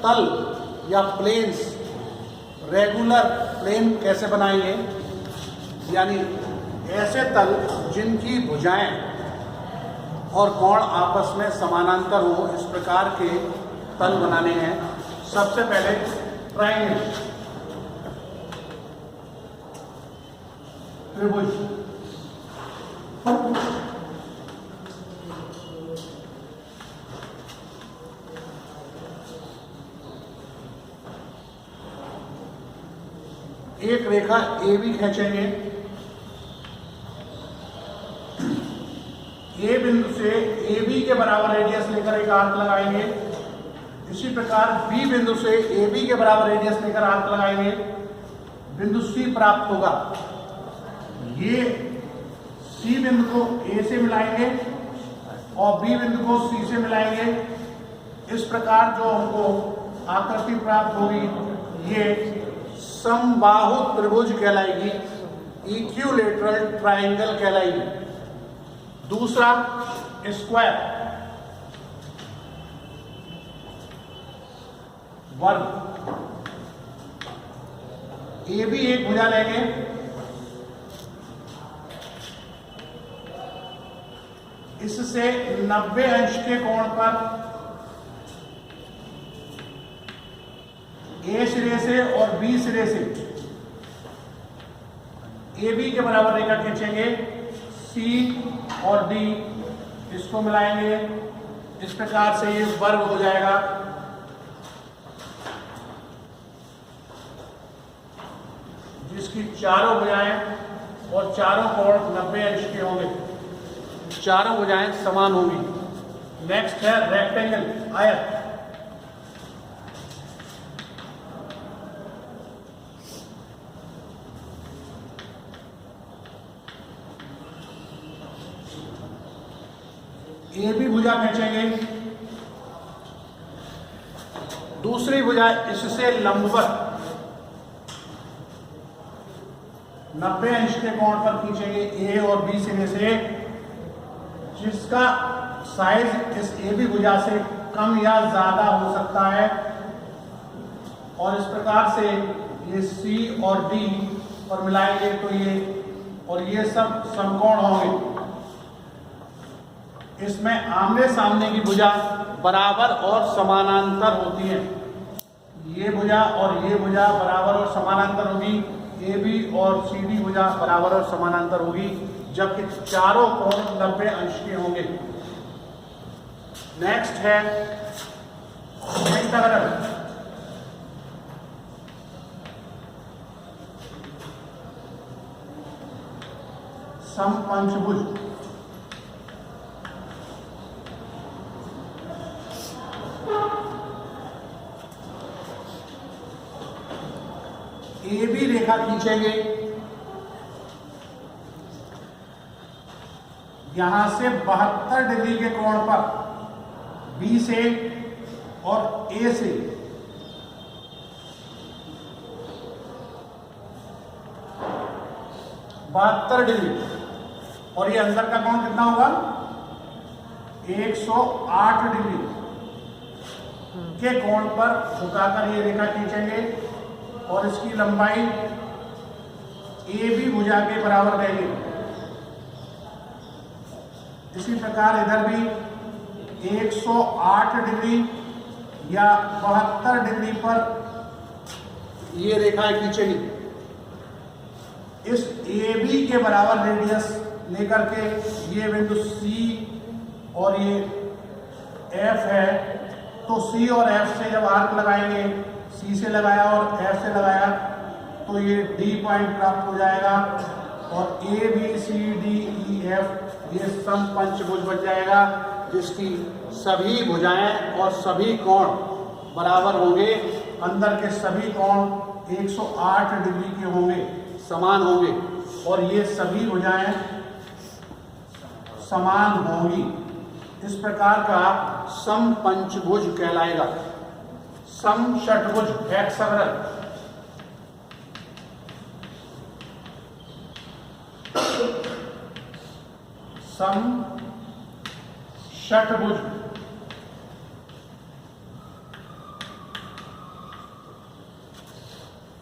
तल या planes, regular plane कैसे बनाएंगे, यानी ऐसे तल जिनकी भुजाएं और कोण आपस में समानांतर हो, इस प्रकार के तल बनाने हैं। सबसे पहले ट्रायंगल, त्रिभुज। एक रेखा ए बी खींचेंगे, ए बिंदु से ए बी के बराबर रेडियस लेकर एक आर्क लगाएंगे। इसी प्रकार बी बिंदु से ए बी के बराबर रेडियस लेकर आर्क लगाएंगे, बिंदु सी प्राप्त होगा। ये सी बिंदु को ए से मिलाएंगे और बी बिंदु को सी से मिलाएंगे। इस प्रकार जो हमको आकृति प्राप्त होगी ये समबाहु त्रिभुज कहलाएगी, इक्विलैटरल ट्रायंगल कहलाएगी। दूसरा स्क्वायर, वर्ग। ए भी एक भुजा लेंगे, इससे 90 अंश के कोण पर ए सिरे से और बी सिरे से ए बी के बराबर रेखा खींचेंगे, सी और डी इसको मिलाएंगे। इस प्रकार से ये वर्ग हो जाएगा। जिसकी चारों भुजाएं और चारों कोण 90 अंश के होंगे, चारों भुजाएं समान होंगी। नेक्स्ट है रेक्टेंगल, आयत। ए भी भुजा खींचेंगे, दूसरी भुजा इससे लंबवत 90 अंश के कोण पर खींचेंगे ए और बी सिरे से, जिसका साइज इस ए बी भुजा से कम या ज्यादा हो सकता है। और इस प्रकार से ये सी और डी पर मिलाएंगे तो ये सब समकोण होंगे। इसमें आमने सामने की भुजा बराबर और समानांतर होती है। ये भुजा और ये भुजा बराबर और समानांतर होगी, ए बी और सी डी भुजा बराबर और समानांतर होगी, जबकि चारों कोण 90 अंश के होंगे। नेक्स्ट है पेंटागन, समपंचभुज। ए बी रेखा खींचेंगे, यहां से 72 डिग्री के कोण पर बी से और ए से डिग्री, और ये अंदर का कोण कितना होगा 108 डिग्री के कोण पर झुकाकर ये रेखा खींचेंगे और इसकी लंबाई ए बी भुजा के बराबर रहेगी। इसी प्रकार इधर भी 108 डिग्री या 72 डिग्री पर ये रेखाएं खींचेंगी। इस ए बी के बराबर रेडियस लेकर के ये बिंदु सी और ये एफ है, तो सी और एफ से जब आर्क लगाएंगे, सी से लगाया और एफ से लगाया, तो ये डी पॉइंट प्राप्त हो जाएगा और A B C D E F ये समपंचभुज बन जाएगा, जिसकी सभी भुजाएं और सभी कोण बराबर होंगे। अंदर के सभी कोण 108 डिग्री के होंगे, समान होंगे, और ये सभी भुजाएं समान होंगी। इस प्रकार का समपंचभुज कहलाएगा। समषटभुज, हेक्सागोनल, समषटभुज।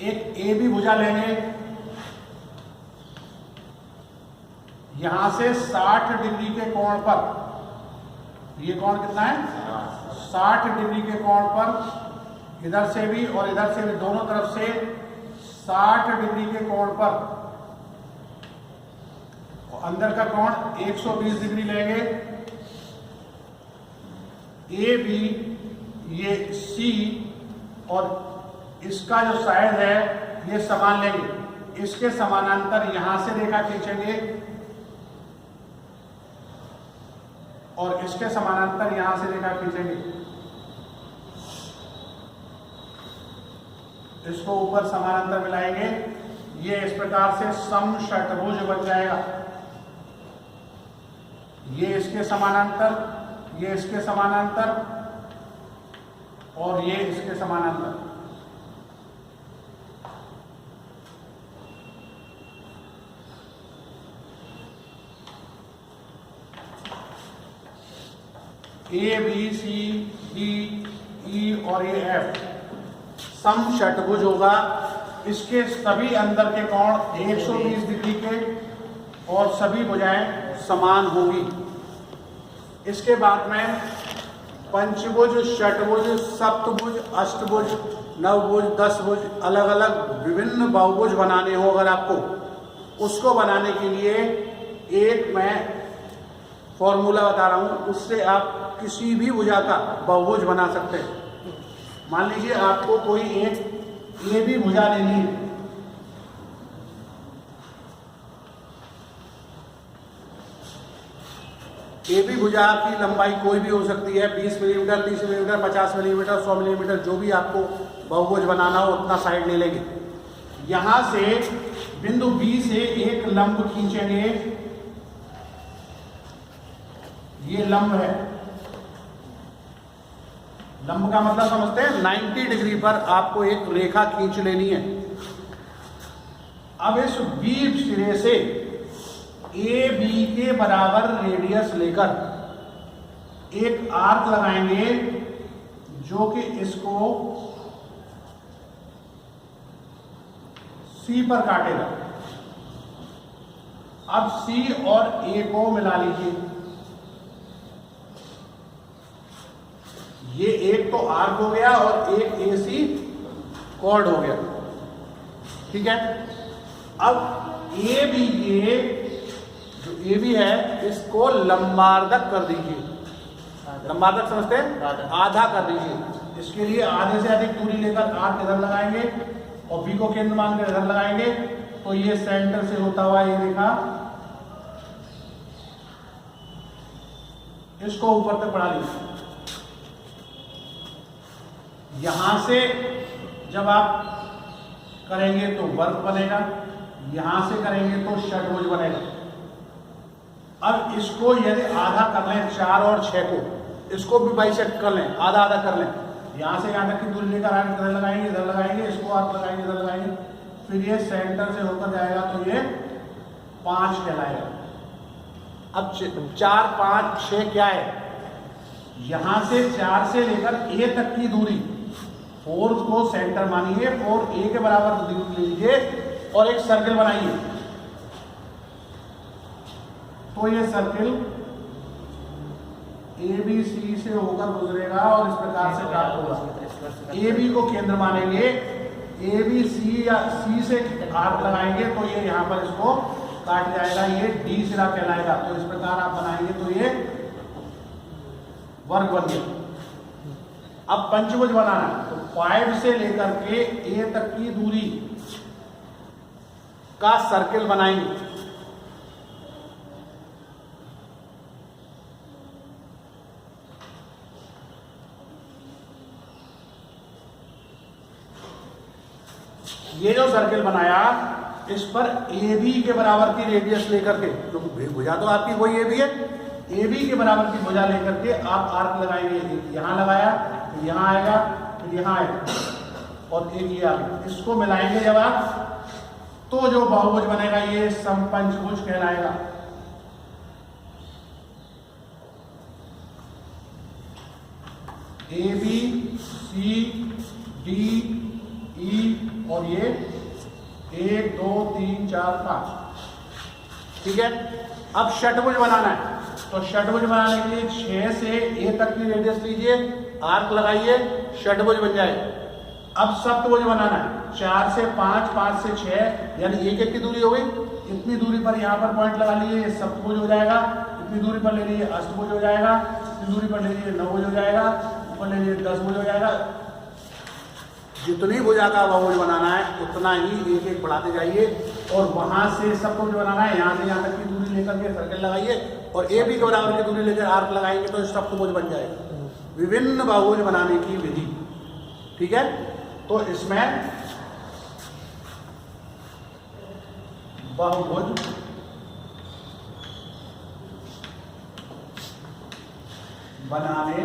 एक ए बी भुजा लेंगे, यहां से 60 डिग्री के कोण पर, ये कोण कितना है 60 डिग्री के कोण पर, इधर से भी और इधर से भी दोनों तरफ से 60 डिग्री के कोण पर, और अंदर का कोण 120 डिग्री लेंगे। ए बी ये सी और इसका जो साइड है ये समान लेंगे, इसके समानांतर यहां से रेखा खींचेंगे और इसके समानांतर यहां से रेखा खींचेंगे, इसको ऊपर समानांतर मिलाएंगे, ये इस प्रकार से समषटभुज बन जाएगा। ये इसके समानांतर, ये इसके समानांतर और ये इसके समानांतर। ए बी सी डी ई और ये एफ समषटभुज होगा। इसके सभी अंदर के कोण 120 डिग्री के और सभी भुजाएं समान होगी। इसके बाद में पंचभुज, षटभुज, सप्तभुज, अष्टभुज, नवभुज, दसभुज, अलग अलग विभिन्न बहुभुज बनाने हो अगर आपको, उसको बनाने के लिए एक मैं फॉर्मूला बता रहा हूं, उससे आप किसी भी भुजा का बहुभुज बना सकते हैं। मान लीजिए आपको कोई एक ए बी भुजा लेनी है, ए बी भुजा की लंबाई कोई भी हो सकती है, 20 मिलीमीटर, 30 मिलीमीटर, 50 मिलीमीटर, 100 मिलीमीटर, जो भी आपको बहुभुज बनाना हो उतना साइड ले लेंगे। यहां से बिंदु बी से एक लंब खींचेंगे, ये लंब है, लंब का मतलब समझते हैं 90 डिग्री पर आपको एक रेखा खींच लेनी है। अब इस बी सिरे से ए बी के बराबर रेडियस लेकर एक आर्क लगाएंगे जो कि इसको सी पर काटेगा। अब सी और ए को मिला लीजिए, ये एक तो आर्क हो गया और एक ए सी कॉर्ड हो गया, ठीक है। अब ए बी, ये जो ए बी है इसको लंबार्धक कर दीजिए। लंबार्धक समझते हैं, आधा कर दीजिए। इसके लिए आधे से अधिक दूरी लेकर आर्क इधर लगाएंगे और बी को केंद्र मानकर इधर लगाएंगे, तो ये सेंटर से होता हुआ ये रेखा इसको ऊपर तक बढ़ा लीजिए। यहां से जब आप करेंगे तो वर्ग बनेगा, यहां से करेंगे तो षटभुज बनेगा। अब इसको यदि आधा कर लें 4 और 6 को, इसको भी बाइसेक्ट कर लें, आधा आधा कर लें। यहां से यहां तक की दूरी लेकर आगे इधर लगाएंगे, इधर लगाएंगे, इसको आप लगाएंगे, इधर लगाएंगे, फिर ये सेंटर से होकर जाएगा तो ये 5 कहलाएगा। अब 4, 5, 6 क्या है, यहां से 4 से लेकर ए तक की दूरी 4 को सेंटर मानिए, 4 ए के बराबर दूरी लीजिए और एक सर्किल बनाइए। तो ये सर्किल ए बी सी से होकर गुजरेगा और इस प्रकार से प्राप्त होगा। ए बी को केंद्र मानेंगे, ए बी सी या सी से आर्क लगाएंगे तो ये यहाँ पर इसको काट जाएगा, ये डी सिरा कहलाएगा। तो इस प्रकार आप बनाएंगे तो ये वर्ग बन गया। अब पंचभुज बनाना, तो 5 से लेकर के ए तक की दूरी का सर्किल बनाएंगे। ये जो सर्किल बनाया इस पर ए बी के बराबर की रेडियस लेकर के, जो भुजा तो आपकी वही ए बी है, ए बी के बराबर की भुजा लेकर के आप आर्क लगाएंगे। यहां लगाया, फिर यहां आएगा, फिर यहां आएगा और एक ये आएगा। इसको मिलाएंगे जब आप, तो जो बहुभुज बनेगा ये समपंचभुज कहलाएगा। ए बी सी डी ई और ये 1 2 3 4 5। ठीक है, अब षटभुज बनाना है। तो षटभुज बनाने के लिए 6 से A तक की रेडियस लीजिए, आर्क लगाइए, षटभुज बन जाए। अब सप्तभुज बनाना है। 4 से 5, 5 से 6, यानी 1 की दूरी हो गई। इतनी दूरी पर यहाँ पर पॉइंट लगा लीजिए, ये सप्तभुज हो जाएगा। इतनी दूरी पर ले लीजिए अष्टभुज हो जाएगा। इतनी दूरी पर ले लीजिए नवभुज हो जाएगा। ऊपर ले लीजिए 10भुज हो जाएगा। जितनी भुजा का बहुभुज बनाना है उतना ही एक एक बढ़ाते जाइए, और वहां से सप्तभुज बनाना है। यहाँ से यहाँ तक की दूरी लेकर के सर्कल लगाइए, और ए बी के बराबर की दूरी लेकर आर्क लगाएंगे तो सप्तभुज बन जाएगा। विभिन्न बहुभुज बनाने की विधि। ठीक है, तो इसमें बहुभुज बनाने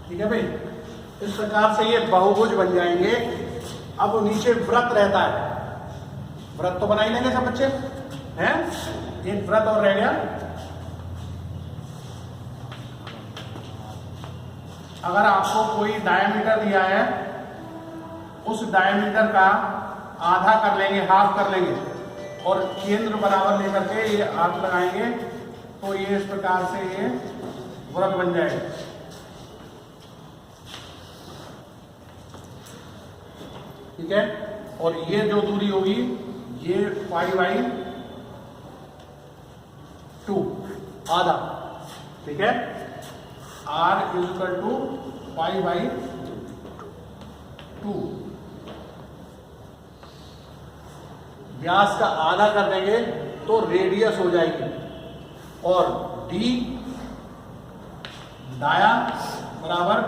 ठीक है भाई, इस प्रकार से ये बहुभुज बन जाएंगे। अब नीचे व्रत रहता है, व्रत तो बना ही लेंगे सब बच्चे हैं। एक व्रत और रह गया। अगर आपको कोई डायमीटर दिया है, उस डायमीटर का आधा कर लेंगे, हाफ कर लेंगे, और केंद्र बराबर लेकर के ये आर्क लगाएंगे, तो ये इस प्रकार से ये व्रत बन जाएगा। ठीक है, और ये जो दूरी होगी ये 5/2 आधा। ठीक है, R = 5/2। व्यास का आधा कर देंगे तो रेडियस हो जाएगी, और D डाया बराबर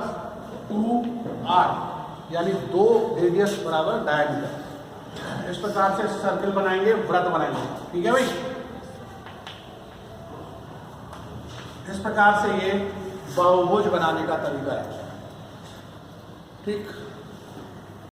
2R, यानी 2 रेडियस बराबर डायमीटर। इस प्रकार से सर्कल बनाएंगे, व्रत बनाएंगे। ठीक है भाई, इस प्रकार से ये बहुभुज बनाने का तरीका है। ठीक।